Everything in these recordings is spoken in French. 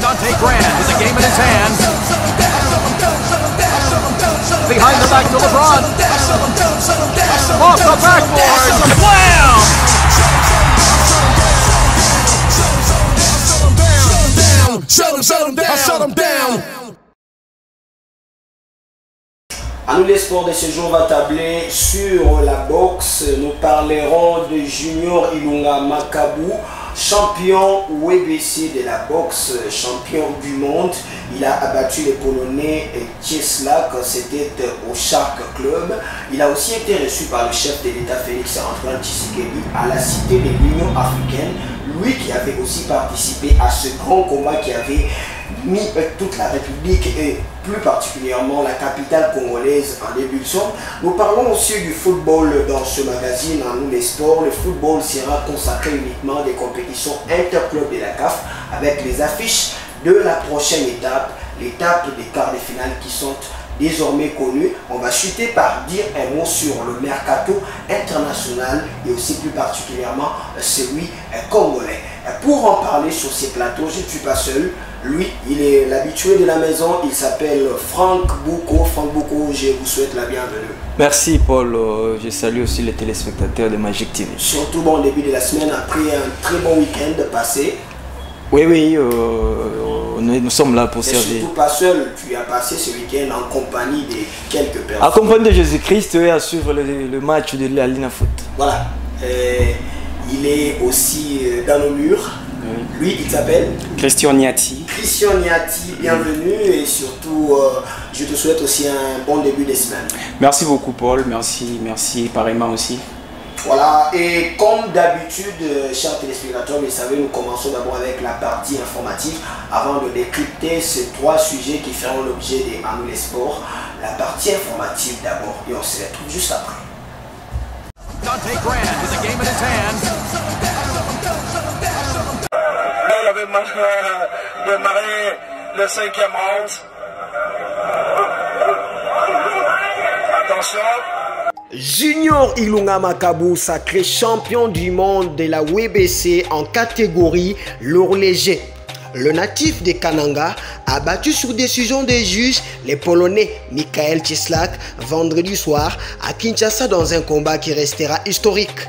Dante Grant with the game in his hands. Behind the back to LeBron. Off the backboard. Slam! Shut him down. À nous, les sports de ce jour va tabler sur la boxe. Nous parlerons de Junior Ilunga Makabu, champion WBC de la boxe, champion du monde. Il a abattu les Polonais Cieslak, c'était au Shark Club. Il a aussi été reçu par le chef de l'État Félix-Antoine Tshisekedi à la cité de l'Union africaine. Lui qui avait aussi participé à ce grand combat qui avait mis toute la République et plus particulièrement la capitale congolaise en ébullition. Nous parlons aussi du football dans ce magazine, en nous les sports. Le football sera consacré uniquement des compétitions interclubs de la CAF avec les affiches de la prochaine étape, l'étape des quarts de finale qui sont désormais connus. On va chuter par dire un mot sur le mercato international et aussi plus particulièrement celui congolais. Pour en parler sur ces plateaux, je ne suis pas seul. Lui, il est l'habitué de la maison. Il s'appelle Franck Bouko. Franck Bouko, je vous souhaite la bienvenue. Merci Paul. Je salue aussi les téléspectateurs de Magic TV. Surtout bon début de la semaine après un très bon week-end passé. Oui, nous sommes là pour servir. Surtout pas seul, tu as passé ce week-end en compagnie de quelques personnes. En compagnie de Jésus-Christ et à suivre le match de la Lina Foot. Voilà. Il est aussi dans nos murs. Lui, il s'appelle Christian Niati. Christian Niati, bienvenue et surtout, je te souhaite aussi un bon début de semaine. Merci beaucoup Paul, merci pareillement aussi. Voilà, et comme d'habitude, chers téléspectateurs, vous savez, nous commençons d'abord avec la partie informative avant de décrypter ces trois sujets qui feront l'objet des À nous les sports. La partie informative d'abord et on se retrouve juste après. Dante Grant with the game in his hands. On avait démarré le 5e round. Attention. Junior Ilunga Makabu, sacré champion du monde de la WBC en catégorie lourd léger. Le natif de Kananga a battu sur décision des juges les Polonais Michael Cieslak vendredi soir à Kinshasa dans un combat qui restera historique.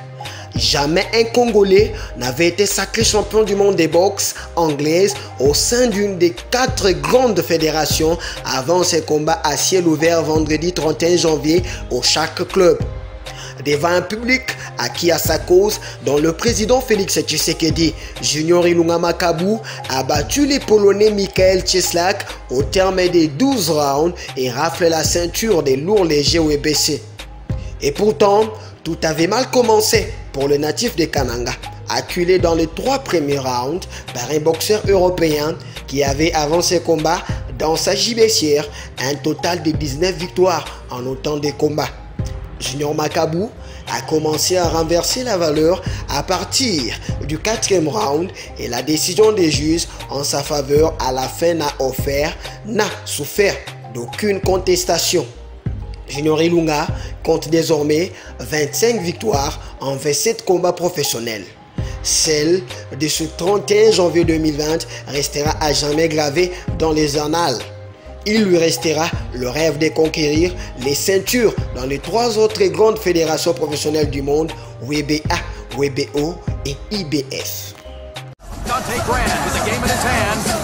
Jamais un Congolais n'avait été sacré champion du monde des boxe anglaises au sein d'une des 4 grandes fédérations avant ce combat à ciel ouvert vendredi 31 janvier au Shark Club. Devant un public acquis à sa cause, dont le président Félix Tshisekedi, Junior Ilunga Makabu a battu les Polonais Michael Cieslak au terme des 12 rounds et rafle la ceinture des lourds légers WBC. Et pourtant, tout avait mal commencé pour le natif de Kananga, acculé dans les 3 premiers rounds par un boxeur européen qui avait avant ce combat dans sa gibecière un total de 19 victoires en autant de combats. Junior Makabu a commencé à renverser la valeur à partir du 4e round et la décision des juges en sa faveur à la fin n'a souffert d'aucune contestation. Junior Ilunga compte désormais 25 victoires en 27 combats professionnels. Celle de ce 31 janvier 2020 restera à jamais gravée dans les annales. Il lui restera le rêve de conquérir les ceintures dans les 3 autres grandes fédérations professionnelles du monde, WBA, WBO et IBF. Dante Grant with the game in his hands.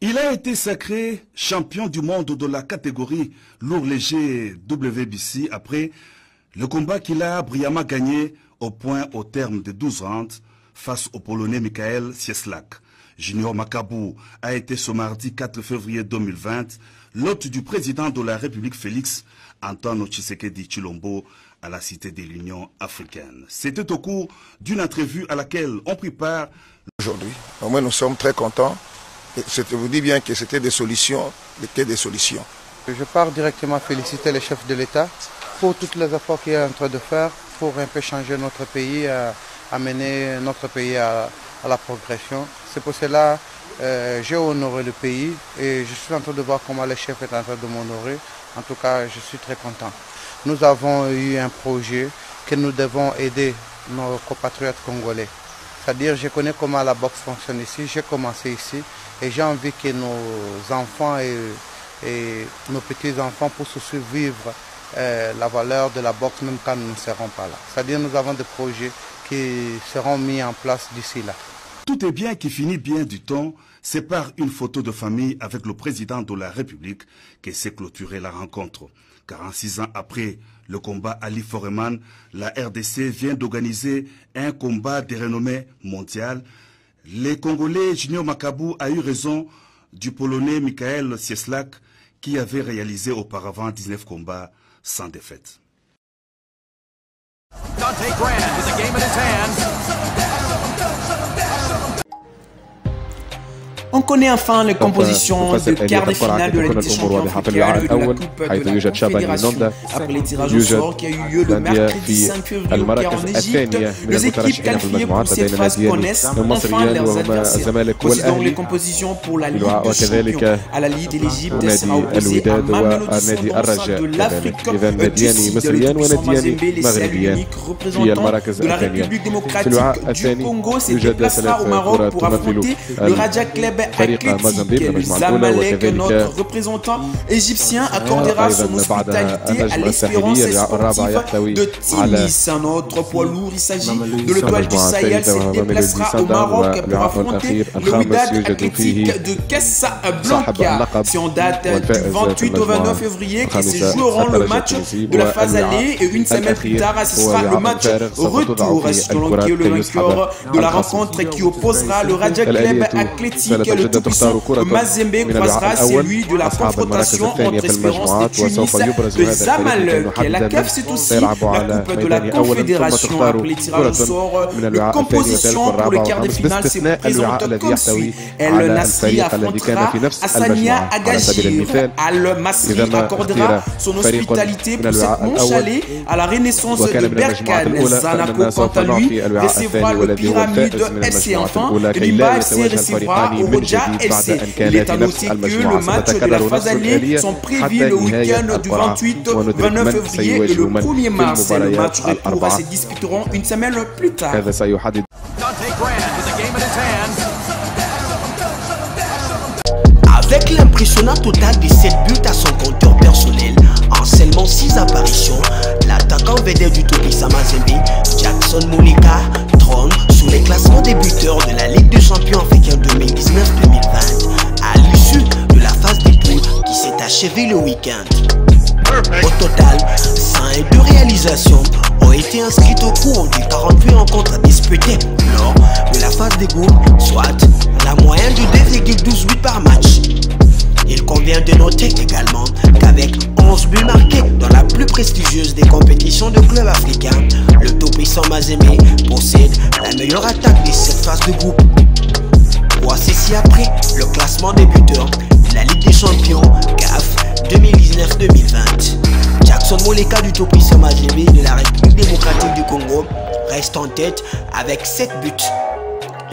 Il a été sacré champion du monde de la catégorie lourd léger WBC après le combat qu'il a brillamment gagné au point au terme de 12 rounds face au Polonais Michael Cieslak. Junior Makabu a été ce mardi 4 février 2020 l'hôte du président de la République Félix Antoine Tshisekedi Tshilombo à la Cité de l'Union africaine. C'était au cours d'une entrevue à laquelle on prit part. Aujourd'hui, au moins nous sommes très contents. Je vous dis bien que c'était des solutions, des solutions. Je pars directement féliciter le chef de l'État pour tous les efforts qu'il est en train de faire pour un peu changer notre pays, amener notre pays à la progression. C'est pour cela que j'ai honoré le pays et je suis en train de voir comment le chef est en train de m'honorer. En tout cas, je suis très content. Nous avons eu un projet que nous devons aider nos compatriotes congolais. C'est-à-dire, je connais comment la boxe fonctionne ici, j'ai commencé ici et j'ai envie que nos enfants et nos petits-enfants puissent survivre la valeur de la boxe même quand nous ne serons pas là. C'est-à-dire, nous avons des projets qui seront mis en place d'ici là. Tout est bien qui finit bien du temps. C'est par une photo de famille avec le président de la République que s'est clôturée la rencontre. 46 ans après le combat Ali Foreman, la RDC vient d'organiser un combat de renommée mondiale. Les Congolais Junior Makabu a eu raison du Polonais Michael Cieslak qui avait réalisé auparavant 19 combats sans défaite. Dante Grand with the game in his hands. On connaît enfin les compositions de quart de finale de la Ligue des champions africaine et de la Coupe de la Confédération. Après les tirages au sort qui a eu lieu le mercredi 5 février en Égypte, les équipes qualifiées pour cette phase connaissent enfin leurs adversaires. Voici donc les compositions pour la Ligue des champions. À la Ligue de l'Égypte sera opposé à Mamelodi Sundowns de l'Afrique du Sud. Le puissant Mazembe, les seuls uniques représentants de la République démocratique du Congo, se déplacera au Maroc pour affronter le Raja Club athlétique. Le Zamalek, notre représentant égyptien, accordera son hospitalité à l'Espérance sportive de Tunis. Notre poids lourd, il s'agit de l'Étoile du Sahel, se déplacera au Maroc pour affronter le Wydad athlétique de Casablanca. C'est en date du 28 au 29 février que se joueront le match de la phase aller et une semaine plus tard, ce sera le match retour. Selon le vainqueur de la rencontre qui opposera le Raja Club athlétique, le tout-puissant Mazembe croisera celui de la confrontation entre Espérance et Tunis, le Zamalek. La CAF, c'est aussi la Coupe de la Confédération. Après les tirages au sort, les compositions pour le quart de finale se présentent comme suit. El Nasri affrontera Hassania Agagir. Al Masri accordera son hospitalité pour cette manche aller à la Renaissance de Berkane. Zanaco, quant à lui, recevra le Pyramide FC. Enfin, Rimba FC recevra Orodja FC. Il est à noter que le match de la phase aller sont prévus le week-end du 28-29 février et le 1er mars. Le match retour se disputeront une semaine plus tard. Dante Grand with the game in his hands. Avec l'impressionnant total de 7 buts à son compteur personnel, en seulement 6 apparitions, l'attaquant vedette du Topissa Mazembe, Jackson Moleka, trône sous les classements des buteurs de la Ligue des champions africains 2019-2020, à l'issue de la phase des poules qui s'est achevée le week-end. Au total, 102 réalisations ont été inscrites au cours des 48 rencontres disputées lors de la phase des groupes, soit la moyenne de 2,12 buts par match. Il convient de noter également qu'avec 11 buts marqués dans la plus prestigieuse des compétitions de clubs africains, le tout-puissant Mazembe possède la meilleure attaque de cette phase de groupe. Voici ci-après le classement des buteurs de la Ligue des champions CAF 2019-2020. Jackson Moleka du tout-puissant Mazembe de la République démocratique du Congo reste en tête avec 7 buts.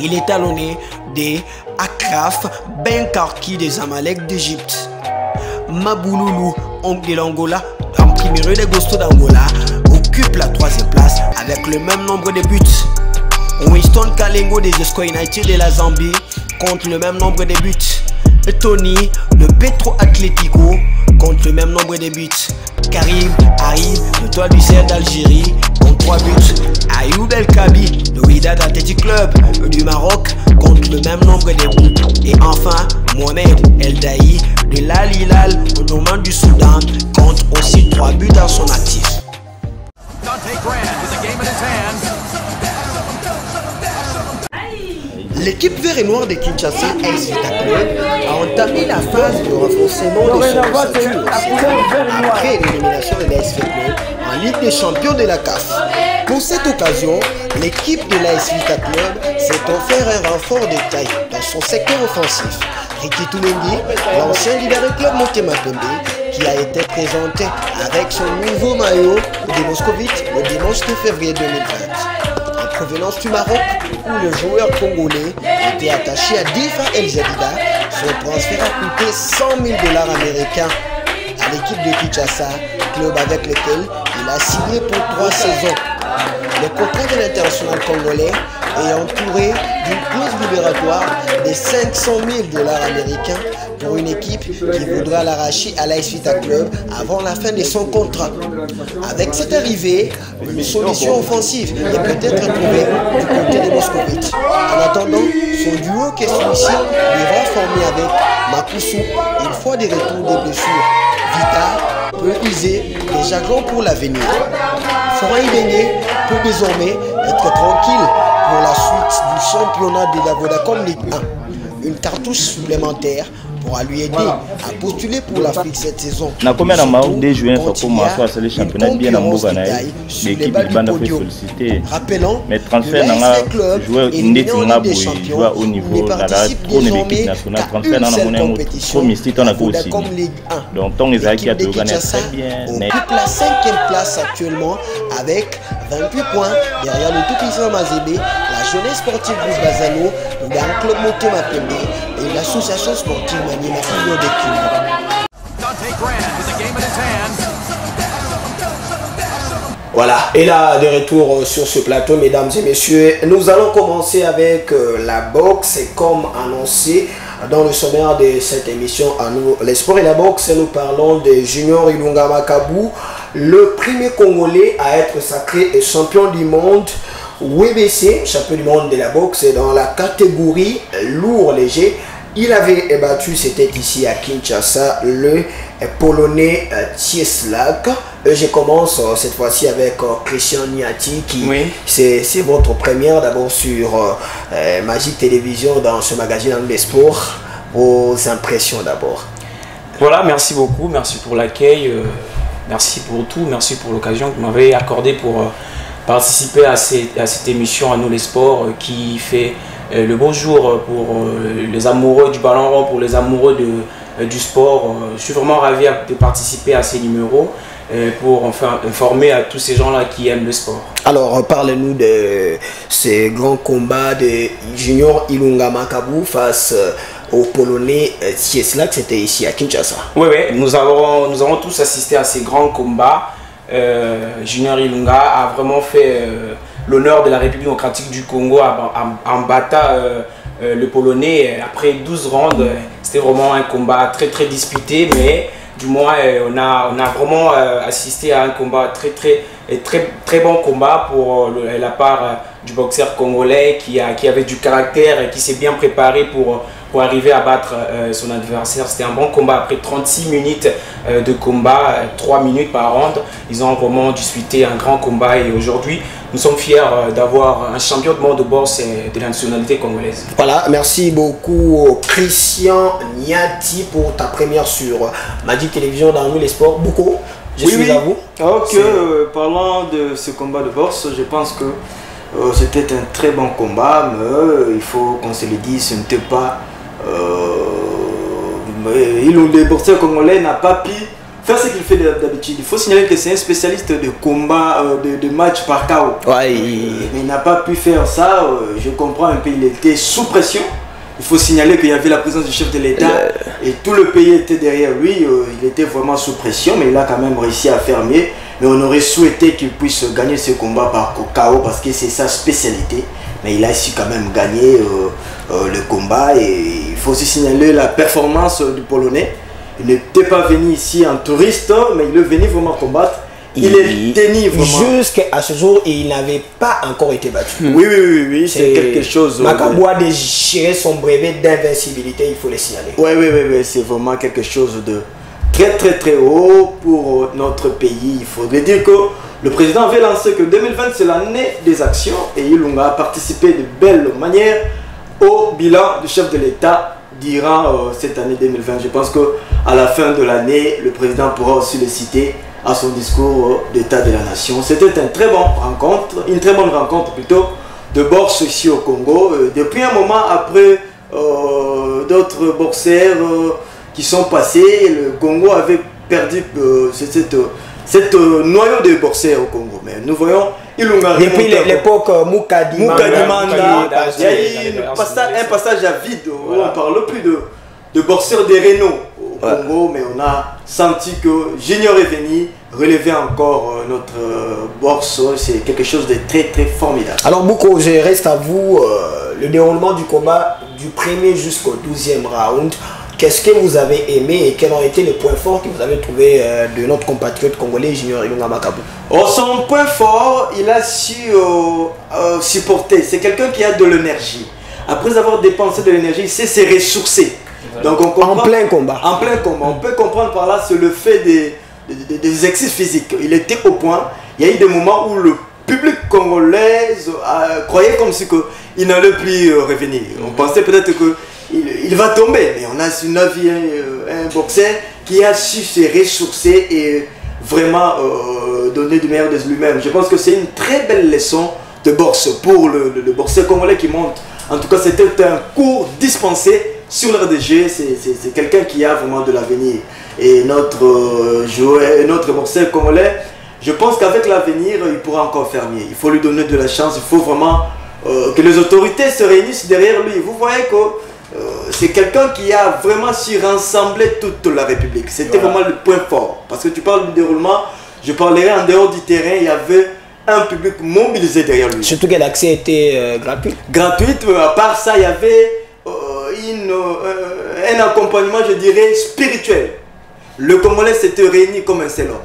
Il est talonné des Akraf Benkarki des Zamalek d'Égypte. Mabouloulou Onk de l'Angola, imprimé de Gosto d'Angola, occupe la 3e place avec le même nombre de buts. Winston Kalengo des Esco United de la Zambie compte le même nombre de buts. Tony de Petro Atlético compte le même nombre de buts. Karim Haïb de Toile du Sahel d'Algérie compte 3 buts. Ayoub El Kabi de Wydad Athletic Club du Maroc compte le même nombre de buts. Et enfin, Mohamed El Daï de l'Al Hilal au Nord du Soudan compte aussi 3 buts dans son actif. Dante Grand with the game in his hands. L'équipe vert et noire de Kinshasa AS Vita Club a entamé la phase de renforcement de son statut après l'élimination de l'AS Vita Club en Ligue des champions de la CAF. Pour cette occasion, l'équipe de l'AS Vita Club s'est offert un renfort de taille dans son secteur offensif. Ricky Toulengi, l'ancien leader du club Motema Pembe, qui a été présenté avec son nouveau maillot de Moscovite le dimanche 2 février 2020. En provenance du Maroc, où le joueur congolais était attaché à Difa El Jadida, son transfert a coûté 100 000 $ américains à l'équipe de Kinshasa, club avec lequel il a signé pour 3 saisons. Le contrat de l'international congolais est entouré d'une clause libératoire de 500 000 $ américains pour une équipe qui voudra l'arracher à l'AS Vita Club avant la fin de son contrat. Avec cette arrivée, une solution offensive est peut-être trouvée du côté de Moscovite. En attendant, son duo que celui-ci devra former avec Makusu une fois des retours des blessures. Vita peut user des jargons pour l'avenir. Florent Ibenge peut désormais être tranquille pour la suite du championnat de la Vodacom Ligue 1. Une cartouche supplémentaire pourra lui aider à postuler pour l'Afrique cette saison. Na combien de mois de juin faut commencer à faire le championnat bien en Mougana l'équipe de Banda fait solliciter mais transfert dans la joueur indécis na boy joueur au niveau dans la trop l'équipe nationale transfert dans la monnaie trop mystique on a aussi donc ton les qui a organisé très bien occupe la 5e place actuellement avec 28 points derrière le tout puissant Mazébé, la jeunesse sportive Bruce Bazano, le club Motema Pembe et l'association sportive Maniema Union des Voilà, et là, de retour sur ce plateau, mesdames et messieurs, nous allons commencer avec la boxe. Et comme annoncé dans le sommaire de cette émission à nous, les sports et la boxe, nous parlons de Junior Ilunga Makabu, le premier Congolais à être sacré champion du monde WBC, champion du monde de la boxe dans la catégorie lourd léger. Il avait battu, c'était ici à Kinshasa, le Polonais Cieslak. Je commence cette fois-ci avec Christian Niati, qui c'est votre première d'abord sur Magic Télévision dans ce magazine des sports. Vos impressions d'abord. Voilà, merci beaucoup, merci pour l'accueil, merci pour tout, merci pour l'occasion que vous m'avez accordée pour participer à cette émission à nous les sports qui fait le beau jour pour les amoureux du ballon rond, pour les amoureux du sport. Je suis vraiment ravi de participer à ces numéros pour enfin informer à tous ces gens-là qui aiment le sport. Alors, parlez-nous de ces grands combats de Junior Ilunga Makabu face au Polonais Cieslak, c'était ici à Kinshasa. Oui, nous avons tous assisté à ces grands combats. Junior Ilunga a vraiment fait l'honneur de la République démocratique du Congo en battant le Polonais après 12 rounds. C'était vraiment un combat très très disputé, mais du moins on a vraiment assisté à un combat très bon combat pour la part du boxeur congolais qui avait du caractère et qui s'est bien préparé pour arriver à battre son adversaire. C'était un bon combat après 36 minutes de combat, 3 minutes par round. Ils ont vraiment disputé un grand combat et aujourd'hui nous sommes fiers d'avoir un champion de monde de boxe de la nationalité congolaise. Voilà, merci beaucoup Christian Niati pour ta première sur Magic Télévision dans Nous les Sports. Beaucoup, je suis à vous. Ok, parlant de ce combat de boxe, je pense que c'était un très bon combat, mais il faut qu'on se le dise, ce n'était pas... le boxeur congolais n'a pas pu faire ce qu'il fait d'habitude. Il faut signaler que c'est un spécialiste de combat, de match par KO. Ouais, mais il n'a pas pu faire ça. Je comprends un peu, il était sous pression. Il faut signaler qu'il y avait la présence du chef de l'État et tout le pays était derrière lui. Il était vraiment sous pression, mais il a quand même réussi à faire mieux. Mais on aurait souhaité qu'il puisse gagner ce combat par KO parce que c'est sa spécialité. Mais il a su quand même gagner le combat. Et il faut aussi signaler la performance du Polonais. Il n'était pas venu ici en touriste, mais il est venu vraiment combattre. Il est tenu vraiment. Jusqu'à ce jour, il n'avait pas encore été battu. Oui, c'est quelque chose. Makabu a déchiré son brevet d'invincibilité, il faut le signaler. Oui, c'est vraiment quelque chose de très haut pour notre pays. Il faudrait dire que le président avait lancé que 2020 c'est l'année des actions et Ilunga a participé de belle manière au bilan du chef de l'État durant cette année 2020. Je pense qu'à la fin de l'année, le président pourra aussi le citer à son discours d'état de la nation. C'était une très bonne rencontre plutôt de boxe ici au Congo. Depuis un moment après d'autres boxeurs qui sont passés, le Congo avait perdu cette noyau de boxeurs au Congo. Mais nous voyons Ilunga depuis l'époque Mukadi Manda, il y a eu un passage à vide où on ne parle plus de boxeurs de Renault au Congo, mais on a senti que Junior est venu relever encore notre boxe, c'est quelque chose de très très formidable. Alors Bouko, je reste à vous, le déroulement du combat du premier jusqu'au 12e round. Qu'est-ce que vous avez aimé et quels ont été les points forts que vous avez trouvés de notre compatriote congolais Junior Ilunga Makabu? Son point fort, il a su supporter. C'est quelqu'un qui a de l'énergie. Après avoir dépensé de l'énergie, il sait se ressourcer. Donc on comprend, en plein combat. En plein combat. On peut comprendre par là, c'est le fait des exercices physiques. Il était au point. Il y a eu des moments où le public congolais croyait comme si il n'allait plus revenir. On pensait peut-être qu'il va tomber. Mais on a vu un boxeur qui a su se ressourcer et vraiment donner du meilleur de lui-même. Je pense que c'est une très belle leçon de boxe pour le boxeur congolais qui monte. En tout cas, c'était un cours dispensé sur le RDG. C'est quelqu'un qui a vraiment de l'avenir. Et notre joueur, notre boxeur congolais, je pense qu'avec l'avenir, il pourra encore faire mieux. Il faut lui donner de la chance. Il faut vraiment que les autorités se réunissent derrière lui. Vous voyez que c'est quelqu'un qui a vraiment su rassembler toute la République. C'était vraiment le point fort. Parce que tu parles du déroulement, je parlerai en dehors du terrain, il y avait un public mobilisé derrière lui. Surtout que l'accès était gratuit. Gratuit, à part ça, il y avait un accompagnement, je dirais, spirituel. Le Congolais s'était réuni comme un seul homme.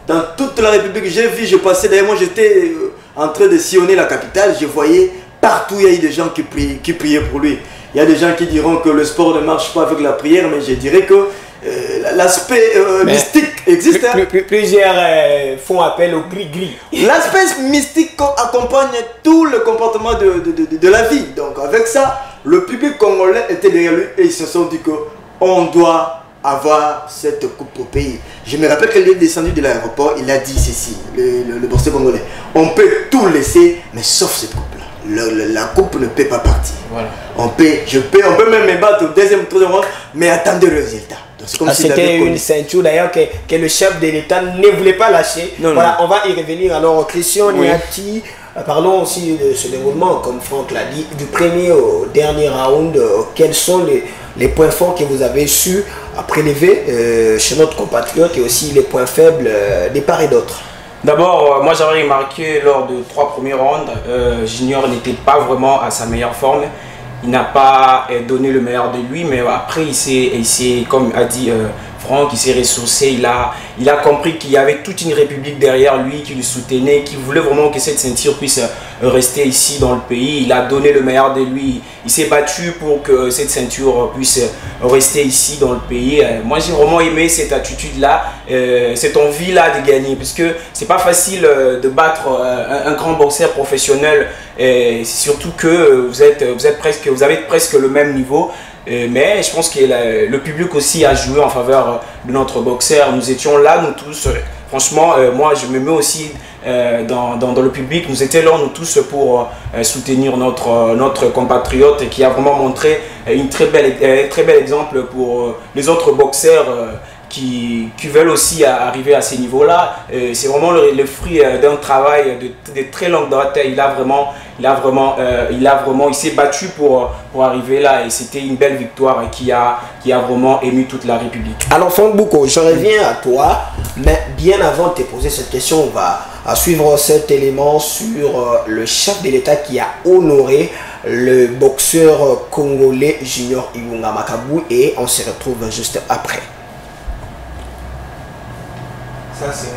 Dans toute la République, j'ai vu, je passais, d'ailleurs moi j'étais en train de sillonner la capitale, je voyais partout il y a eu des gens qui priaient pour lui. Il y a des gens qui diront que le sport ne marche pas avec la prière, mais je dirais que l'aspect mystique existe. Plusieurs font appel au gris-gris. L'aspect mystique accompagne tout le comportement de la vie. Donc avec ça, le public congolais était derrière lui et ils se sont dit qu'on doit avoir cette coupe au pays. Je me rappelle qu'il est descendu de l'aéroport, il a dit ceci, le boxeur congolais. On peut tout laisser, mais sauf cette coupe-là. La coupe ne peut pas partir. Voilà. On peut même me battre au deuxième tour de round, mais attendez le résultat. C'était une ceinture d'ailleurs que le chef de l'État ne voulait pas lâcher. Voilà, on va y revenir. Alors Christian Niati, parlons aussi de ce déroulement, comme Franck l'a dit, du premier au dernier round. Quels sont les points forts que vous avez su prélever chez notre compatriote et aussi les points faibles des part et d'autres? D'abord, moi j'avais remarqué lors de 3 premiers rounds, Junior n'était pas vraiment à sa meilleure forme. Il n'a pas donné le meilleur de lui, mais après il s'est, comme a dit Franck, il s'est ressourcé, il a compris qu'il y avait toute une république derrière lui qui le soutenait, qui voulait vraiment que cette ceinture puisse rester ici dans le pays. Il a donné le meilleur de lui, il s'est battu pour que cette ceinture puisse rester ici dans le pays. Moi j'ai vraiment aimé cette attitude-là, cette envie-là de gagner, parce que c'est pas facile de battre un grand boxeur professionnel, surtout que vous avez presque le même niveau. Mais je pense que le public aussi a joué en faveur de notre boxeur. Nous étions là, nous tous. Franchement, moi je me mets aussi dans le public. Nous étions là, nous tous, pour soutenir notre compatriote qui a vraiment montré un très bel exemple pour les autres boxeurs qui veulent aussi arriver à ces niveaux-là. C'est vraiment le fruit d'un travail de très longue date. Il s'est battu pour arriver là, et c'était une belle victoire qui a vraiment ému toute la République. Alors Franck Bouko, je reviens à toi, mais bien avant de te poser cette question, on va suivre cet élément sur le chef de l'État qui a honoré le boxeur congolais Junior Ilunga Makabu, et on se retrouve juste après. Ça c'est...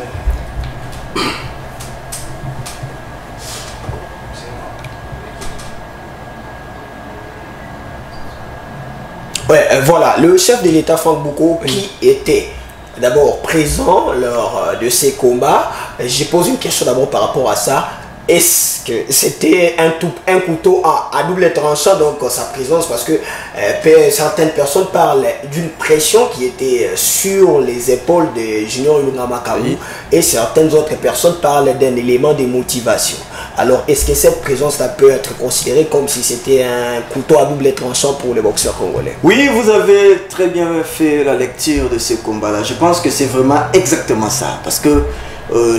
Voilà, le chef de l'État Franck Bouko, qui était d'abord présent lors de ces combats. J'ai posé une question d'abord par rapport à ça. Est-ce que c'était un couteau à double tranchant, donc sa présence, parce que certaines personnes parlent d'une pression qui était sur les épaules de Junior Ilunga Makabu, et certaines autres personnes parlent d'un élément de motivation. Alors, est-ce que cette présence-là peut être considérée comme si c'était un couteau à double tranchant pour les boxeurs congolais? Oui, vous avez très bien fait la lecture de ce combat-là. Je pense que c'est vraiment exactement ça, parce que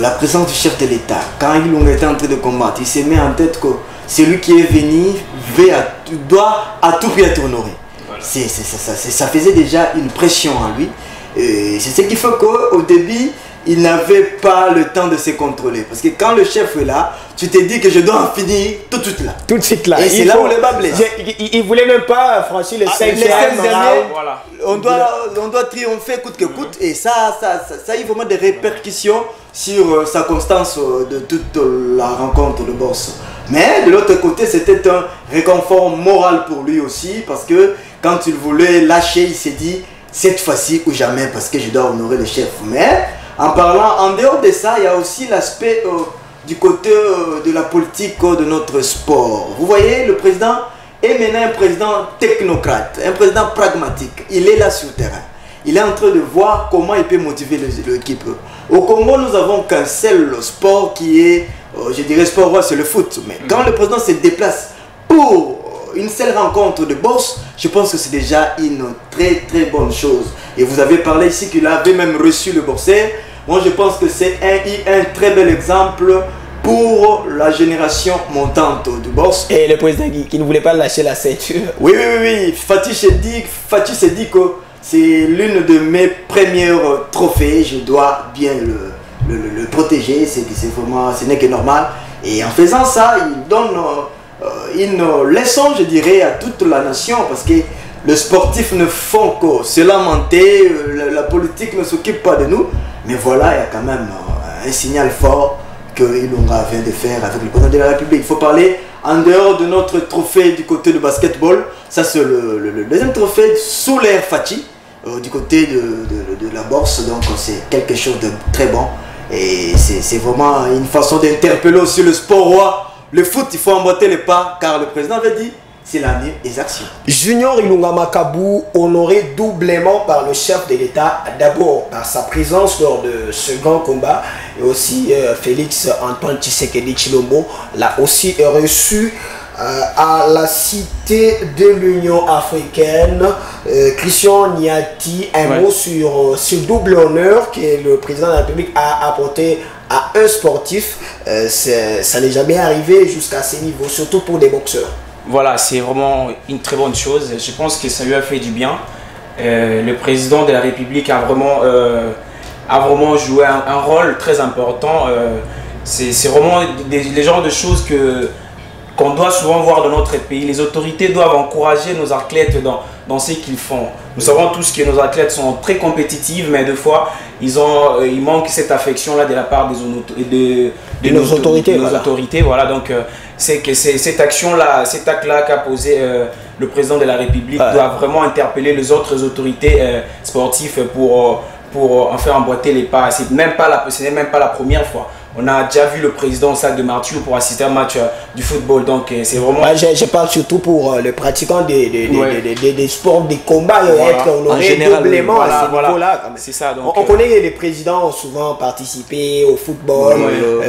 la présence du chef de l'État, quand Ilunga était en train de combattre, il s'est mis en tête que celui qui est venu doit à tout prix être honoré. Voilà. Ça faisait déjà une pression à lui. C'est ce qui fait qu'au début, il n'avait pas le temps de se contrôler. Parce que quand le chef est là, tu te dis que je dois en finir tout de suite là. Tout de suite là. Et c'est là où le bas blesse. Il voulait même pas franchir les 5 derniers. Voilà. On doit triompher coûte que coûte. Et ça a eu vraiment des répercussions sur sa constance de toute la rencontre de boss. Mais de l'autre côté, c'était un réconfort moral pour lui aussi. Parce que quand il voulait lâcher, il s'est dit cette fois-ci ou jamais parce que je dois honorer le chef. Mais en parlant, en dehors de ça, il y a aussi l'aspect du côté de la politique de notre sport. Vous voyez, le président est maintenant un président technocrate, un président pragmatique. Il est là sur le terrain. Il est en train de voir comment il peut motiver l'équipe. Au Congo, nous avons qu'un seul sport qui est, je dirais sport roi, c'est le foot. Mais quand le président se déplace pour une seule rencontre de boss, je pense que c'est déjà une très très bonne chose. Et vous avez parlé ici qu'il avait même reçu le boxeur. Moi je pense que c'est un très bel exemple pour la génération montante du boss. Et le président qui ne voulait pas lâcher la ceinture. Oui. Fatih s'est dit que c'est l'une de mes premières trophées. Je dois bien le protéger. Ce n'est que normal. Et en faisant ça, il donne une leçon, je dirais, à toute la nation. Parce que les sportifs ne font que se lamenter. La politique ne s'occupe pas de nous. Mais voilà, il y a quand même un signal fort que Ilunga vient de faire avec le président de la République. Il faut parler en dehors de notre trophée du côté du basketball. Ça, c'est le deuxième trophée sous l'ère Fatih, du côté de la bourse. Donc, c'est quelque chose de très bon. Et c'est vraiment une façon d'interpeller aussi le sport roi. Le foot, il faut emboîter les pas, car le président avait dit c'est l'année des actions. Junior Ilunga Makabu, honoré doublement par le chef de l'État, d'abord par sa présence lors de ce grand combat, et aussi Félix Antoine Tshisekedi Tshilombo l'a aussi reçu à la cité de l'Union africaine. Christian Niati, un mot sur ce double honneur que le président de la République a apporté à un sportif. Ça n'est jamais arrivé jusqu'à ce niveau, surtout pour des boxeurs. Voilà, c'est vraiment une très bonne chose. Je pense que ça lui a fait du bien. Le président de la République a vraiment joué un rôle très important. C'est vraiment des genres de choses qu'on doit souvent voir dans notre pays. Les autorités doivent encourager nos athlètes dans ce qu'ils font. Nous savons tous que nos athlètes sont très compétitifs, mais des fois, il manque cette affection-là de la part de nos autorités. Voilà, donc c'est que cette action-là, cet acte-là qu'a posé le président de la République doit vraiment interpeller les autres autorités sportives pour en faire emboîter les pas. Ce n'est même pas la première fois. On a déjà vu le président au Stade de Martyrs pour assister à un match du football. Donc c'est vraiment... je parle surtout pour le pratiquant des sports, des combats, être honoré doublement à ce niveau-là. C'est ça. On connaît que les présidents ont souvent participé au football,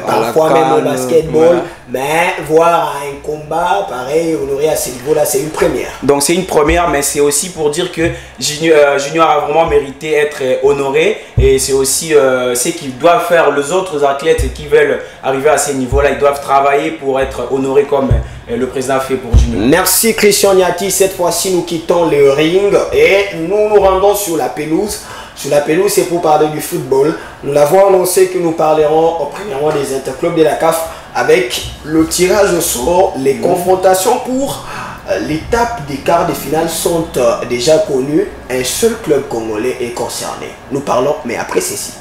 parfois même au basketball. Mais voir un combat pareil, honoré à ce niveau-là, c'est une première. Donc c'est une première, mais c'est aussi pour dire que Junior a vraiment mérité être honoré. Et c'est aussi ce qu'ils doivent faire les autres athlètes qui veulent arriver à ces niveaux-là. Ils doivent travailler pour être honorés comme le président a fait pour Junior. Merci Christian Niati. Cette fois-ci, nous quittons le ring et nous nous rendons sur la pelouse. Sur la pelouse, c'est pour parler du football. Nous l'avons annoncé que nous parlerons premièrement des interclubs de la CAF avec le tirage au sort. Les confrontations pour l'étape des quarts de finale sont déjà connues. Un seul club congolais est concerné. Nous parlons, mais après ceci.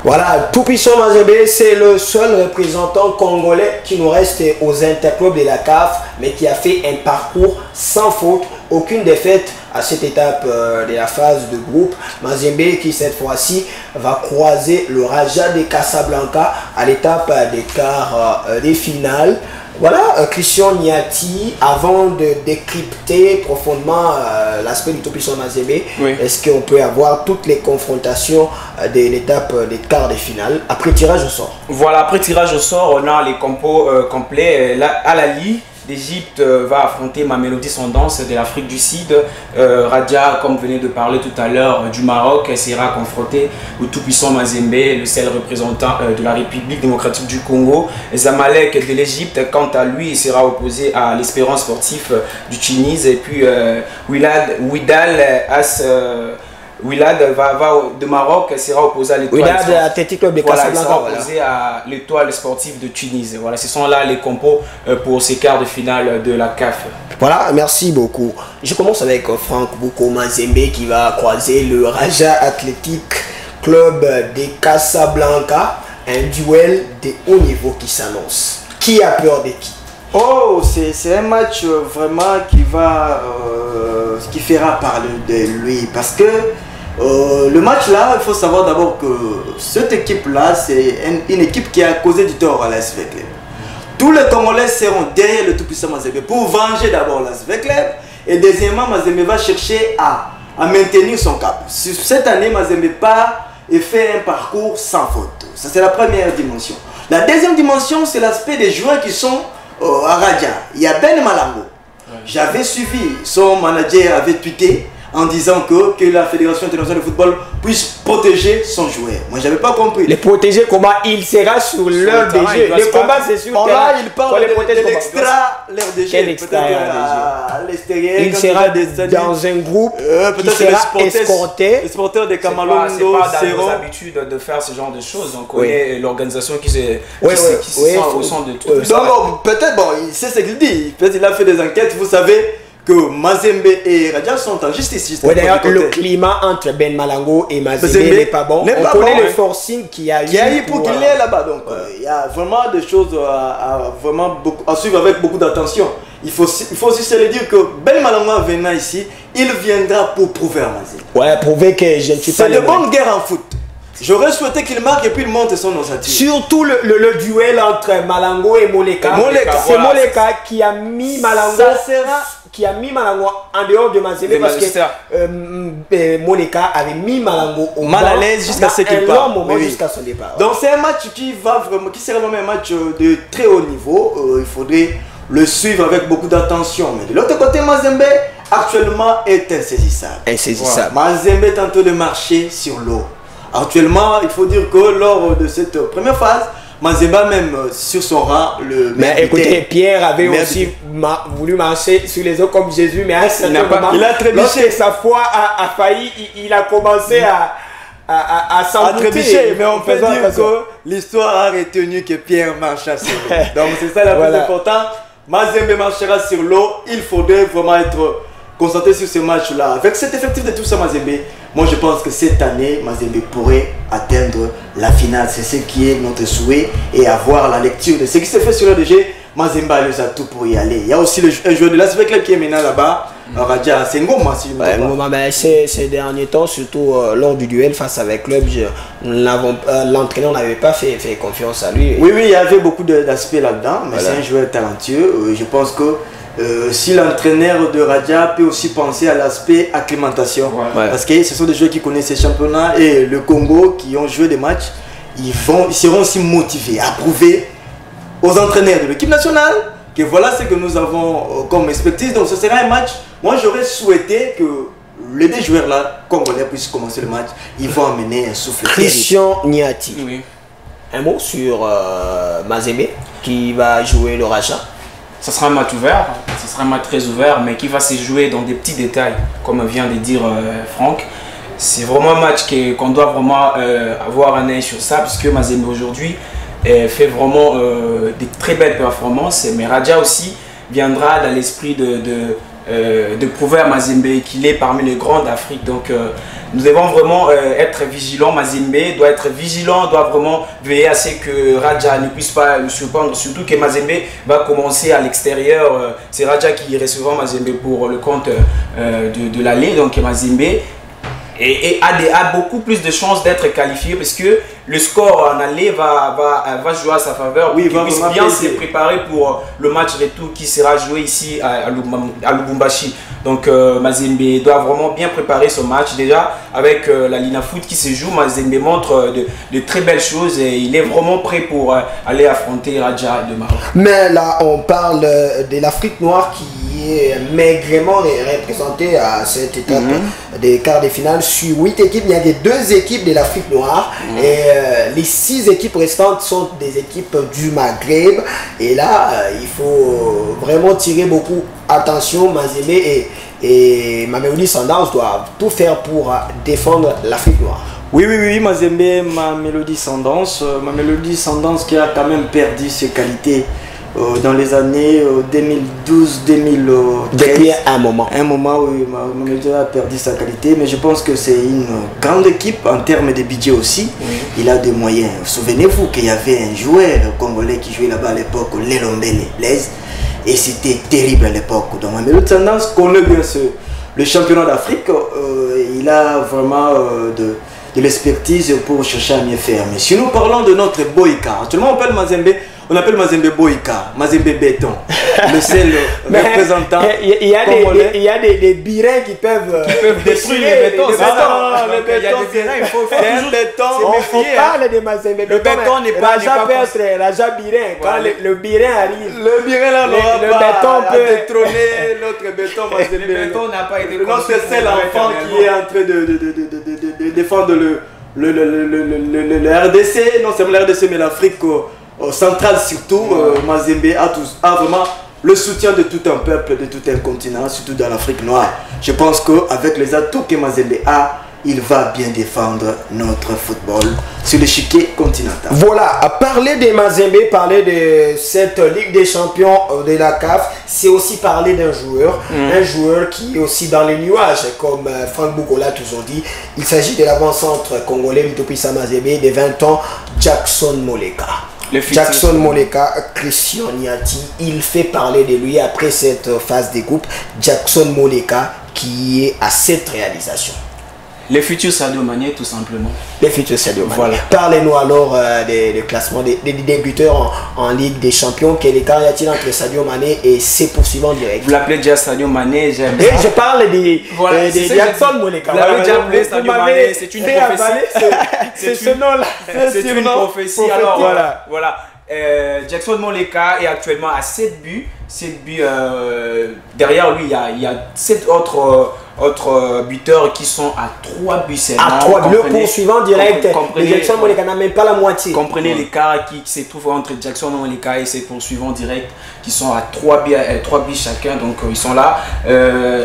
Voilà, Tout-Puissant Mazembe, c'est le seul représentant congolais qui nous reste aux interclubs de la CAF, mais qui a fait un parcours sans faute, aucune défaite à cette étape de la phase de groupe. Mazembe qui cette fois-ci va croiser le Raja de Casablanca à l'étape des quarts des finales. Voilà, Christian Niati, avant de décrypter profondément l'aspect du Tout-Puissant Mazembe, est-ce qu'on peut avoir toutes les confrontations de l'étape des quarts de finale après tirage au sort? Voilà, après tirage au sort, on a les compos complets. À la Ligue, d'Égypte va affronter Mamelodi Sundowns de l'Afrique du Sud. Raja, comme vous venez de parler tout à l'heure, du Maroc, sera confronté au tout-puissant Mazembe, le seul représentant de la République démocratique du Congo. Zamalek de l'Égypte, quant à lui, sera opposé à l'Espérance sportive du Tunis. Et puis Wydad de Maroc sera opposé à l'Étoile à l'Étoile sportive de Tunis. Voilà, ce sont là les compos pour ces quarts de finale de la CAF. Voilà, merci beaucoup. Je commence avec Franck Bouko Mazembe qui va croiser le Raja Athletic Club de Casablanca. Un duel de haut niveau qui s'annonce. Qui a peur de qui? Oh, c'est un match vraiment qui fera parler de lui parce que le match là, il faut savoir d'abord que cette équipe là, c'est une équipe qui a causé du tort à l'AS Veclev. Tous les Congolais seront derrière le tout-puissant Mazembe pour venger d'abord l'AS Veclev et deuxièmement Mazembe va chercher à maintenir son cap. Cette année, Mazembe part et fait un parcours sans faute. Ça c'est la première dimension. La deuxième dimension, c'est l'aspect des joueurs qui sont à Raja. Il y a Ben Malango. J'avais suivi, son manager avait tweeté en disant que la Fédération internationale de football puisse protéger son joueur. Moi, j'avais pas compris. Les protéger, comment il sera sur l'heure des jeux. Les combats, c'est sur le terrain. Il parle de l'extra, l'heure des jeux. Quel extra à l'extérieur? Il sera dans un groupe qui sera escorté. Les supporters de Kamalondo, c'est pas dans nos habitudes de faire ce genre de choses. On connaît l'organisation qui se sent au centre de tout ça. Donc, peut-être, bon, il sait ce qu'il dit. Peut-être il a fait des enquêtes, vous savez que Mazembe et Raja sont en justice. Oui, d'ailleurs, le climat entre Ben Malango et Mazembe n'est pas bon. On connaît le forcing qu'il y a eu pour qu'il est là-bas. Donc, il y a vraiment des choses à suivre avec beaucoup d'attention. Il faut aussi se le dire que Ben Malango venant ici, il viendra pour prouver à Mazembe. Ouais, prouver que je ne suis pas... C'est de bonne guerre en foot. J'aurais souhaité qu'il marque et puis il monte son ossature. Surtout le duel entre Malango et Moleka. C'est Moleka qui a mis Malango. Qui a mis Malango en dehors de Mazembe parce que Moleka avait mis Malango au mal à l'aise jusqu'à ce qu'il parte. Jusqu'à son départ. Donc c'est un match qui sera vraiment un match de très haut niveau. Il faudrait le suivre avec beaucoup d'attention. Mais de l'autre côté, Mazembe actuellement est insaisissable. Insaisissable. Mazembe est en train de marcher sur l'eau. Actuellement, il faut dire que lors de cette première phase, Mazembe même sur son rang, mais écoutez, Pierre avait aussi voulu marcher sur les eaux comme Jésus, mais à un certain moment, il a trébuché. Sa foi a failli, il a commencé à s'embouter. Mais on peut dire que l'histoire a retenu que Pierre marcha sur l'eau. Donc c'est ça la plus importante. Mazembe marchera sur l'eau. Il faudrait vraiment être concentré sur ce match-là. Avec cet effectif de tout ça, Mazembe, moi je pense que cette année, Mazembe pourrait atteindre la finale. C'est ce qui est notre souhait et avoir la lecture de ce qui s'est fait sur le DG. Mazembe a les atouts pour y aller. Il y a aussi un joueur de l'AS Veclev qui est maintenant là-bas. Raja, c'est Ngoma. Ces derniers temps, surtout lors du duel face avec Club, l'entraîneur n'avait pas fait confiance à lui. Oui, il y avait beaucoup d'aspects là-dedans, mais c'est un joueur talentueux. Je pense que si l'entraîneur de Raja peut aussi penser à l'aspect acclimatation, parce que ce sont des joueurs qui connaissent ces championnats et le Congo qui ont joué des matchs, ils seront aussi motivés à prouver aux entraîneurs de l'équipe nationale que voilà ce que nous avons comme expertise. Donc ce sera un match, moi j'aurais souhaité que les deux joueurs là, congolais, puissent commencer le match. Ils vont amener un souffle. Christian Niati, un mot sur Mazembe qui va jouer le Raja. Ça sera un match ouvert, ce sera un match très ouvert, mais qui va se jouer dans des petits détails, comme vient de dire Franck. C'est vraiment un match qu'on doit vraiment avoir un œil sur ça, puisque Mazembe aujourd'hui fait vraiment des très belles performances, mais Raja aussi viendra dans l'esprit de prouver à Mazembe qu'il est parmi les grands d'Afrique. Donc nous devons vraiment être vigilants. Mazembe doit être vigilant, doit vraiment veiller à ce que Raja ne puisse pas le surprendre, surtout que Mazembe va commencer à l'extérieur. C'est Raja qui recevra Mazembe pour le compte de l'aller. Donc Mazembe et a beaucoup plus de chances d'être qualifié parce que le score en aller va jouer à sa faveur. Oui, il puisse bien se préparer pour le match retour qui sera joué ici à Lubumbashi. Donc Mazembe doit vraiment bien préparer ce match déjà avec la Lina Foot qui se joue. Mazembe montre de très belles choses et il est vraiment prêt pour aller affronter Raja de Maroc. Mais là on parle de l'Afrique noire qui est maigrement représentée à cette étape des quarts de finale. Sur 8 équipes, il y a des 2 équipes de l'Afrique noire et les 6 équipes restantes sont des équipes du Maghreb. Et là, il faut vraiment tirer beaucoup attention. Mazembe et Mamelodi Sundowns doivent tout faire pour défendre l'Afrique noire. Oui, Mazembe, Mamelodi Sundowns qui a quand même perdu ses qualités dans les années 2012-2013. Depuis un moment. Oui, Mamelodi a perdu sa qualité, mais je pense que c'est une grande équipe en termes de budget aussi. Il a des moyens. Souvenez-vous qu'il y avait un joueur congolais qui jouait là-bas à l'époque, Lelombele, et c'était terrible à l'époque. Donc Mamelodi Sundowns connaît bien le championnat d'Afrique. Il a vraiment de l'expertise pour chercher à mieux faire. Mais si nous parlons de notre Boïka, actuellement on appelle Mazembe Boïka, Mazembe Béton, le seul représentant. Il y a des birins qui peuvent détruire les bétons. Le béton, il faut faire un béton. On parle de Mazembe. Le béton n'est pas Raja Birin. Quand le birin arrive, le birin là, le béton peut détrôner l'autre béton. Le béton n'a pas été notre seul enfant qui est en train de défendre le RDC, non seulement le RDC mais l'Afrique centrale surtout. Mazembe a vraiment le soutien de tout un peuple, de tout un continent, surtout dans l'Afrique noire. Je pense qu'avec les atouts que Mazembe a, il va bien défendre notre football sur l'échiquier continental. Voilà, à parler de Mazembe, parler de cette Ligue des Champions de la CAF, c'est aussi parler d'un joueur, un joueur qui est aussi dans les nuages, comme Franck Bouko l'a toujours dit. Il s'agit de l'avant-centre congolais Lutopisa Mazembe de 20 ans, Jackson Moleka. Jackson Moleka, Christian Niati, il fait parler de lui après cette phase des groupes. Jackson Moleka qui est à cette réalisation. Les futurs Sadio Mané, tout simplement. Les futurs Sadio Mané. Voilà. Parlez-nous alors des classements des débuteurs en Ligue des Champions. Quel écart y a-t-il entre Sadio Mané et ses poursuivants directs? Vous l'appelez déjà Sadio Mané, j'aime ça. Je parle de Jackson Moleka. Vous l'avez déjà appelé Sadio Mané, c'est une prophétie. C'est ce nom-là. C'est une prophétie. Alors voilà. Jackson Moleka est actuellement à 7 buts. 7 buts. Derrière lui, il y a 7 autres buteurs qui sont à 3 buts seulement. À 3 buts, le poursuivant direct. Jackson Moleka n'a même pas la moitié. Comprenez l'écart qui se trouve entre Jackson Moleka et ses poursuivants directs qui sont à 3 buts chacun. Donc ils sont là.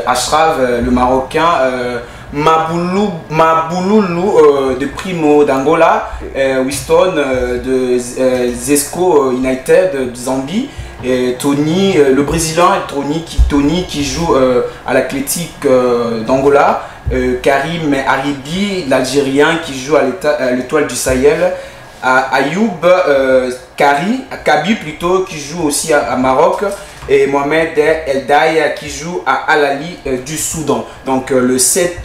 Ashraf, le Marocain. Mabouloulou de Primo d'Angola, Winston de Zesco United de Zambie, et Tony, le Brésilien Tony qui joue à l'Athletic d'Angola, Karim Aribi, l'Algérien qui joue à l'Étoile du Sahel, Ayoub Kabi plutôt qui joue aussi à Maroc, et Mohamed Eldaï qui joue à Al-Ali du Soudan. Donc le 7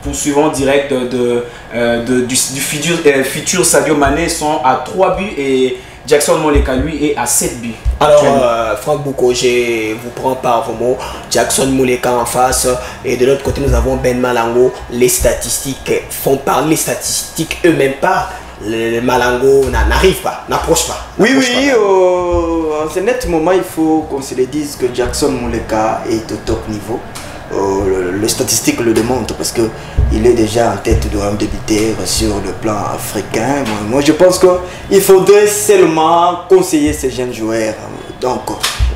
poursuivants direct du futur Sadio Mané sont à 3 buts et Jackson Moleka lui est à 7 buts. Alors Franck Bouko, je vous prends par vos mots. Jackson Moleka en face et de l'autre côté nous avons Ben Malango. Les statistiques font parler, les statistiques eux-mêmes parlent. Le Malango n'arrive pas, n'approche pas. Oui, en ce net moment, il faut qu'on se le dise que Jackson Moleka est au top niveau. Les statistiques le démontrent parce qu'il est déjà en tête de rang de buteur sur le plan africain. Moi, je pense qu'il faudrait seulement conseiller ces jeunes joueurs. Donc,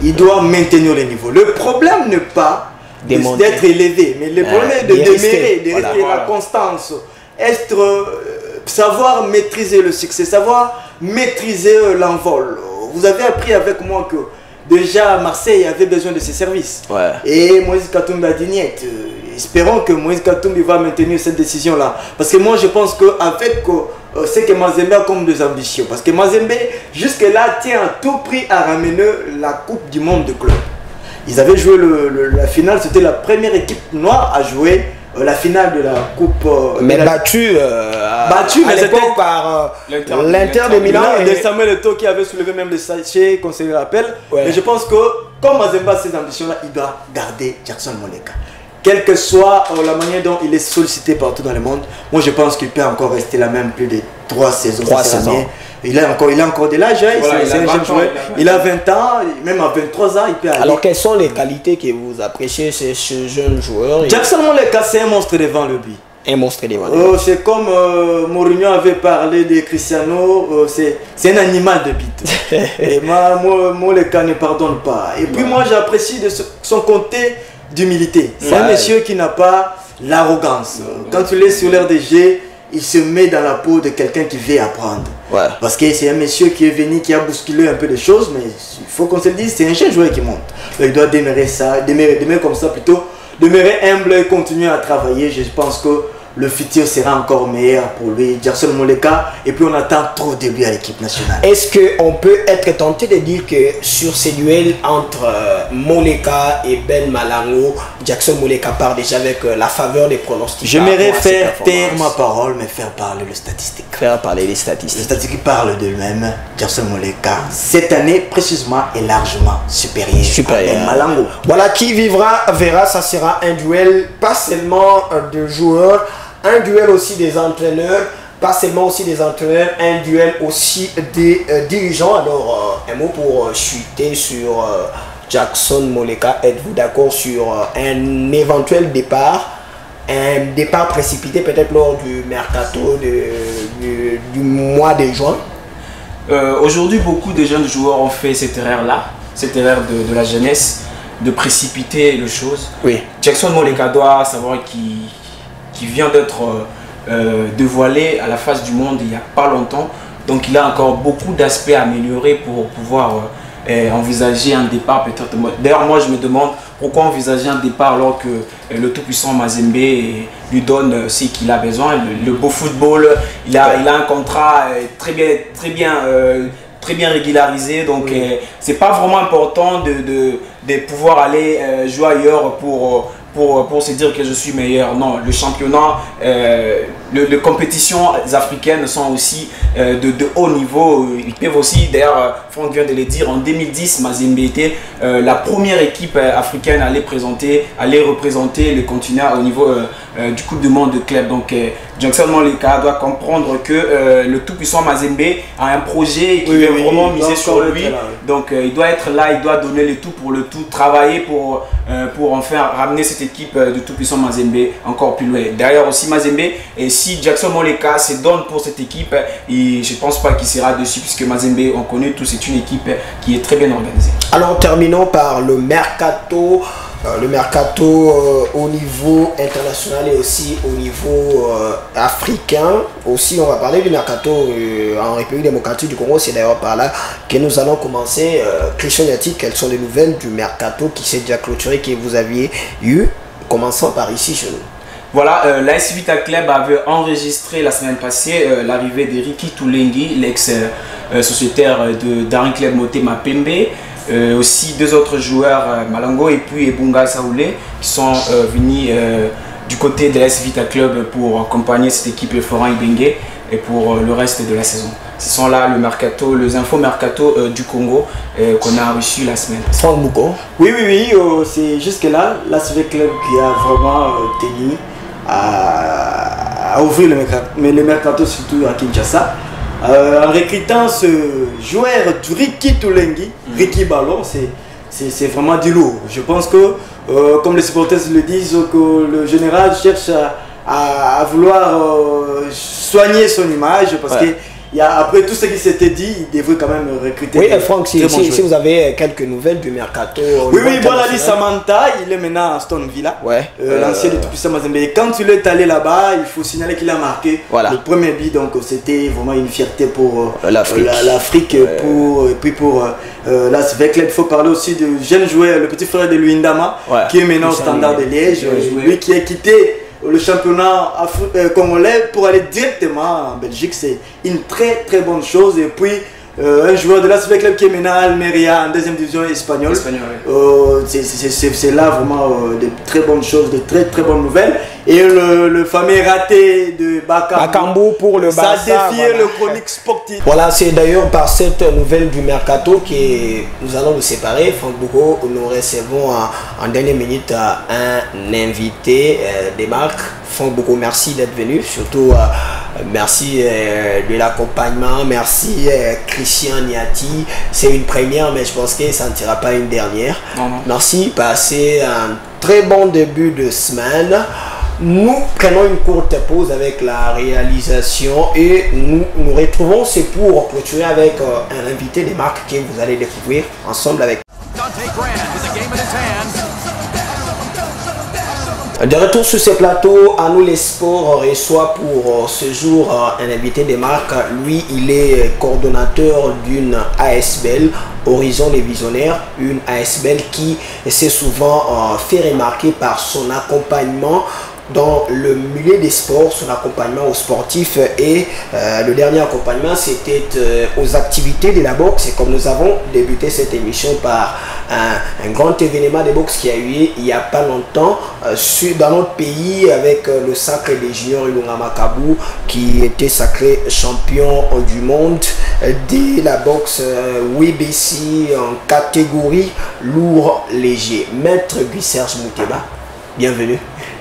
il doit maintenir le niveau. Le problème n'est pas d'être élevé, mais le problème est de demeurer, de rester la constance, savoir maîtriser le succès, savoir maîtriser l'envol. Vous avez appris avec moi que déjà Marseille avait besoin de ses services. Et Moïse Katumbi a dit niet. Espérons que Moïse Katumbi va maintenir cette décision-là. Parce que moi je pense qu'avec ce que Mazembe a comme des ambitions. Parce que Mazembe jusque-là tient à tout prix à ramener la Coupe du Monde de club. Ils avaient joué la finale, c'était la première équipe noire à jouer la finale de la Coupe. Mais battu à l'époque par l'Inter de Milan. Et Samuel Eto'o qui avait soulevé même le sachet, qu'on se rappelle. Ouais. Mais je pense que, comme Mazembe a ces ambitions-là, il doit garder Jackson Moleka. Quelle que soit la manière dont il est sollicité partout dans le monde, moi je pense qu'il peut encore rester là même plus de 3 saisons. 3 saisons. Il a encore de l'âge, hein, voilà, c'est un jeune joueur. Il a 20 ans, même à 23 ans, il peut aller. Alors quelles sont les qualités que vous appréciez chez ce jeune joueur? Jackson Moleka, c'est un monstre devant le but. Un monstre devant le but. C'est comme Mourinho avait parlé de Cristiano, c'est un animal de but. Et Moleka ne pardonne pas. Et puis moi j'apprécie de son côté d'humilité. C'est un monsieur qui n'a pas l'arrogance. Quand tu l'es sur l'air de jeu, il se met dans la peau de quelqu'un qui veut apprendre. Ouais. Parce que c'est un monsieur qui est venu, qui a bousculé un peu les choses, mais il faut qu'on se le dise, c'est un jeune joueur qui monte. Il doit demeurer ça, demeurer comme ça plutôt, demeurer humble et continuer à travailler. Je pense que le futur sera encore meilleur pour lui, Jackson Moleka, et puis on attend trop de lui à l'équipe nationale. Est-ce qu'on peut être tenté de dire que sur ces duels entre Moleka et Ben Malango, Jackson Moleka part déjà avec la faveur des pronostics? J'aimerais faire taire ma parole, mais faire parler les statistiques. Faire parler les statistiques. Les statistiques parlent de lui-même. Jackson Moleka, cette année précisément, est largement supérieur à Ben Malango. Voilà, qui vivra, verra, ça sera un duel pas seulement de joueurs, un duel aussi des entraîneurs, pas seulement aussi des entraîneurs, un duel aussi des dirigeants. Alors, un mot pour chuter sur Jackson Moleka. Êtes-vous d'accord sur un éventuel départ, un départ précipité peut-être lors du mercato du mois de juin? Aujourd'hui, beaucoup de jeunes joueurs ont fait cette erreur-là, cette erreur de la jeunesse, de précipiter les choses. Oui. Jackson Moleka doit savoir qu'il vient d'être dévoilé à la face du monde il n'y a pas longtemps. Donc il a encore beaucoup d'aspects à améliorer pour pouvoir envisager un départ peut-être. D'ailleurs moi je me demande pourquoi envisager un départ alors que le tout-puissant Mazembe lui donne ce qu'il a besoin. Le beau football, il a un contrat très bien régularisé, donc c'est pas vraiment important de pouvoir aller jouer ailleurs pour se dire que je suis meilleur. Non, le championnat, les compétitions africaines sont aussi de haut niveau. Ils peuvent aussi, d'ailleurs, Franck vient de le dire, en 2010, Mazembe était la première équipe africaine à aller représenter le continent au niveau du Coupe du Monde de club. Donc, Jackson Moleka doit comprendre que le tout-puissant Mazembe a un projet qui veut vraiment miser sur lui. Donc, il doit être là, il doit donner le tout pour le tout, travailler pour enfin ramener cette équipe du tout-puissant Mazembe encore plus loin. Derrière aussi Mazembe, et si Jackson Moleka se donne pour cette équipe, et je ne pense pas qu'il sera dessus, puisque Mazembe, on connaît tous, c'est une équipe qui est très bien organisée. Alors terminons par le mercato. Au niveau international et aussi au niveau africain. Aussi, on va parler du mercato en République démocratique du Congo. C'est d'ailleurs par là que nous allons commencer. Christian Yati, quelles sont les nouvelles du mercato qui s'est déjà clôturé, que vous aviez eu? Commençons par ici chez nous. Voilà, l'AS Vita Club avait enregistré la semaine passée l'arrivée de Ricky Toulengi, l'ex-sociétaire d'Arin Club Motema Pembe. Aussi 2 autres joueurs, Malango et puis Ebunga Saoulé, qui sont venus du côté de l'AS Vita Club pour accompagner cette équipe Florent Ibenge et pour le reste de la saison. Ce sont là les infos mercato du Congo qu'on a reçu la semaine. Franck Bouko. Oui, c'est jusque-là l'AS Vita Club qui a vraiment tenu à ouvrir le mercato, surtout à Kinshasa. En recrutant ce joueur Ricky Toulengi, Ricky Ballon, c'est vraiment du lourd. Je pense que, comme les supporters le disent, que le général cherche à vouloir soigner son image, parce que après tout ce qui s'était dit, il devrait quand même recruter. Oui, Franck, si vous avez quelques nouvelles du mercato. Oui, Bonali Samantha, il est maintenant à Aston Villa. Ouais. L'ancien de tout-puissant Mazembe. Et quand il est allé là-bas, il faut signaler qu'il a marqué le premier but. Donc c'était vraiment une fierté pour l'Afrique. Et puis pour l'AS Vita Club, il faut parler aussi du jeune joueur, le petit frère de Luindama, qui est maintenant au Standard de Liège. Lui qui a quitté le championnat congolais pour aller directement en Belgique, c'est une très bonne chose. Et puis un joueur de l'ASV Club qui est maintenant à Almeria en deuxième division espagnole. C'est là vraiment de très bonnes choses, de très bonnes nouvelles. Et le fameux raté de Bakambu pour le Barça. Ça défie le chronique sportif. Voilà, c'est d'ailleurs par cette nouvelle du Mercato que nous allons nous séparer. Franck Bougo, nous recevons en dernière minute un invité des marques. Franck Bougo, merci d'être venu. Surtout, merci de l'accompagnement. Merci Christian Niati. C'est une première, mais je pense que ça ne sera pas une dernière. Merci, passez un très bon début de semaine. Nous prenons une courte pause avec la réalisation et nous retrouvons, c'est pour clôturer avec un invité des marques que vous allez découvrir ensemble avec. De retour sur ce plateau, à nous les sports reçoit pour ce jour un invité des marques. Lui, il est coordonnateur d'une ASBL, Horizon des Visionnaires, une ASBL qui s'est souvent fait remarquer par son accompagnement dans le milieu des sports, son accompagnement aux sportifs et le dernier accompagnement c'était aux activités de la boxe. Et comme nous avons débuté cette émission par un grand événement de boxe qui a eu il n'y a pas longtemps dans notre pays avec le sacre des juniors Ilunga Makabu qui était sacré champion du monde de la boxe WBC en catégorie lourd léger. Maître Guy-Serge Mouteba, bienvenue.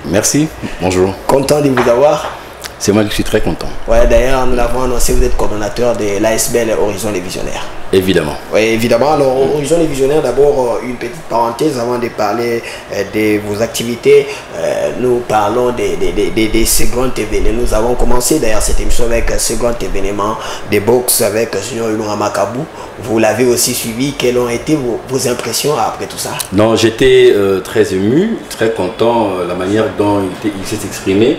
Merci, bonjour. Content de vous avoir. C'est moi qui suis très content. Ouais, d'ailleurs, nous l'avons annoncé, vous êtes coordonnateur de l'ASBL Horizon des Visionnaires. Évidemment. Oui, évidemment. Alors, Horizon des Visionnaires, d'abord, une petite parenthèse avant de parler de vos activités. Nous parlons de ce grand événement. Nous avons commencé d'ailleurs cette émission avec ce grand événement de boxe avec Junior Ilunga Makabu. Vous l'avez aussi suivi. Quelles ont été vos impressions après tout ça? Non, j'étais très ému, très content la manière dont il s'est exprimé.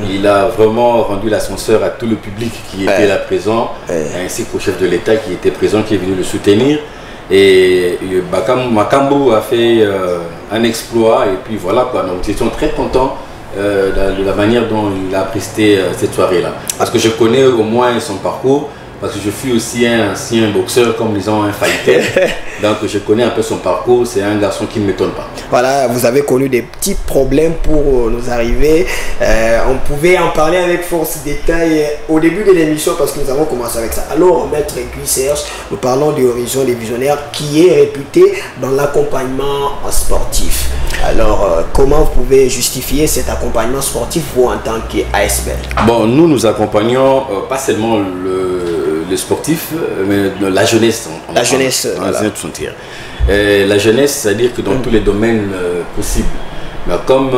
Il a vraiment rendu l'ascenseur à tout le public qui était là présent, ainsi qu'au chef de l'État qui était présent, qui est venu le soutenir. Et Makambu a fait un exploit et puis voilà quoi. Donc nous étions très contents de la manière dont il a presté cette soirée-là. Parce que je connais au moins son parcours. Parce que je suis aussi un ancien boxeur, comme disons un fighter. Donc je connais un peu son parcours. C'est un garçon qui ne m'étonne pas. Voilà, vous avez connu des petits problèmes pour nous arriver. On pouvait en parler avec force détail au début de l'émission parce que nous avons commencé avec ça. Alors, Maître Guy-Serge, nous parlons de Horizon des Visionnaires qui est réputé dans l'accompagnement sportif. Alors, comment vous pouvez justifier cet accompagnement sportif, vous en tant qu'ASBL? Bon, nous accompagnons pas seulement les sportifs, mais la jeunesse. La jeunesse. Voilà. La jeunesse, c'est-à-dire que dans tous les domaines possibles. Mais comme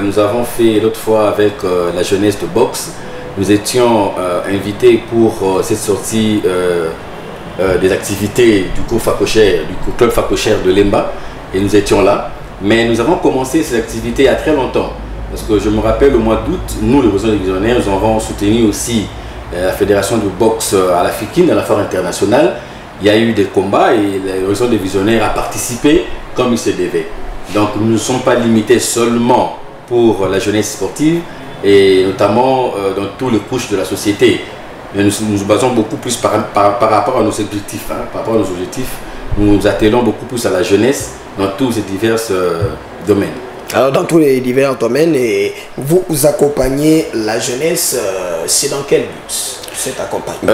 nous avons fait l'autre fois avec la jeunesse de boxe, nous étions invités pour cette sortie des activités du cours Facochère, du club Facochère de Lemba, et nous étions là. Mais nous avons commencé ces activités il y a très longtemps. Parce que je me rappelle au mois d'août, nous, les Horizons des Visionnaires, nous avons soutenu aussi la fédération de boxe à l'Africaine, à la foire internationale. Il y a eu des combats et l'Horizon des Visionnaires a participé comme il se devait. Donc nous ne sommes pas limités seulement pour la jeunesse sportive et notamment dans toutes les couches de la société. Mais nous nous basons beaucoup plus par rapport à nos objectifs. Par rapport à nos objectifs, nous nous attelons beaucoup plus à la jeunesse dans tous ces divers domaines. Alors dans tous les divers domaines, et vous accompagnez la jeunesse, c'est dans quel but cet accompagnement?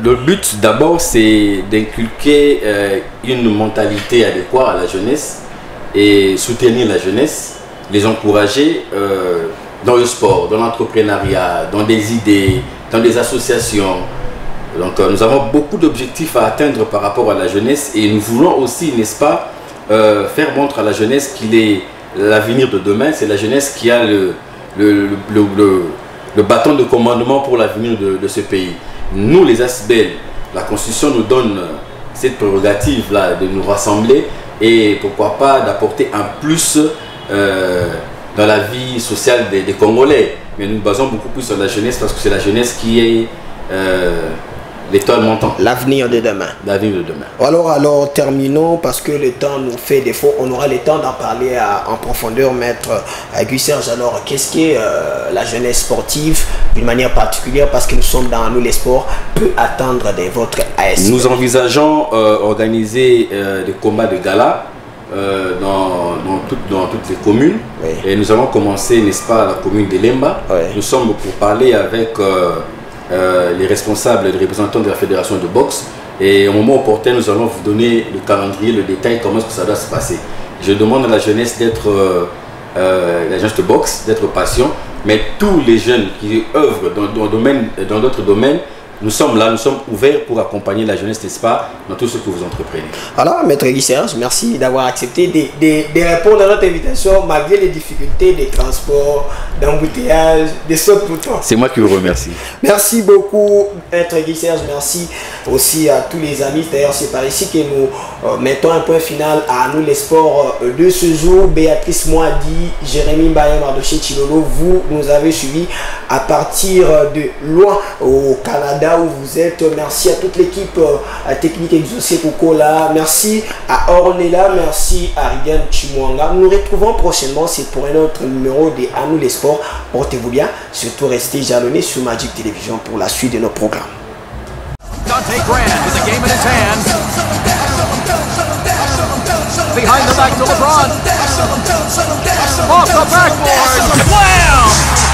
Le but d'abord c'est d'inculquer une mentalité adéquate à la jeunesse et soutenir la jeunesse, les encourager dans le sport, dans l'entrepreneuriat, dans des idées, dans des associations. Donc nous avons beaucoup d'objectifs à atteindre par rapport à la jeunesse et nous voulons aussi, n'est-ce pas, faire montre à la jeunesse qu'il est l'avenir de demain, c'est la jeunesse qui a le bâton de commandement pour l'avenir de ce pays. Nous, les ASBL, la Constitution nous donne cette prérogative-là de nous rassembler et pourquoi pas d'apporter un plus dans la vie sociale des Congolais. Mais nous nous basons beaucoup plus sur la jeunesse parce que c'est la jeunesse qui est l'étoile montante. L'avenir de demain. L'avenir de demain. Alors, terminons parce que le temps nous fait défaut. On aura le temps d'en parler en profondeur, maître Guy Serge. Alors, qu'est-ce que la jeunesse sportive, d'une manière particulière, parce que nous sommes dans nous les sports, peut attendre de votre AS? Nous envisageons organiser des combats de gala dans toutes les communes. Oui. Et nous allons commencer, n'est-ce pas, à la commune de Lemba. Oui. Nous sommes pour parler avec les responsables et les représentants de la fédération de boxe. Et au moment opportun, nous allons vous donner le calendrier, le détail, comment est-ce que ça doit se passer. Je demande à la jeunesse d'être la jeunesse de boxe, d'être patient, mais tous les jeunes qui œuvrent dans d'autres domaines, nous sommes là, nous sommes ouverts pour accompagner la jeunesse, n'est-ce pas, dans tout ce que vous entreprenez. Alors, Maître Guy Serge, merci d'avoir accepté de répondre à notre invitation malgré les difficultés des transports, d'embouteillage, des sautes pour toi. C'est moi qui vous remercie. Merci beaucoup, Maître Guy Serge. Merci aussi à tous les amis. D'ailleurs, c'est par ici que nous mettons un point final à nous les sports de ce jour. Béatrice Moadi, Jérémy Mbaye, Mardoché Chilolo, vous nous avez suivis à partir de loin au Canada où vous êtes. Merci à toute l'équipe technique exaucée Kokola. Merci à Ornella. Merci à Rigan Chimwanga. Nous nous retrouvons prochainement. C'est pour un autre numéro de À nous les sports. Portez-vous bien. Surtout restez jalonnés sur Magic Télévision pour la suite de nos programmes. Dante Grand with the game in his hands. Behind the back to LeBron. Off the backboard. Slam!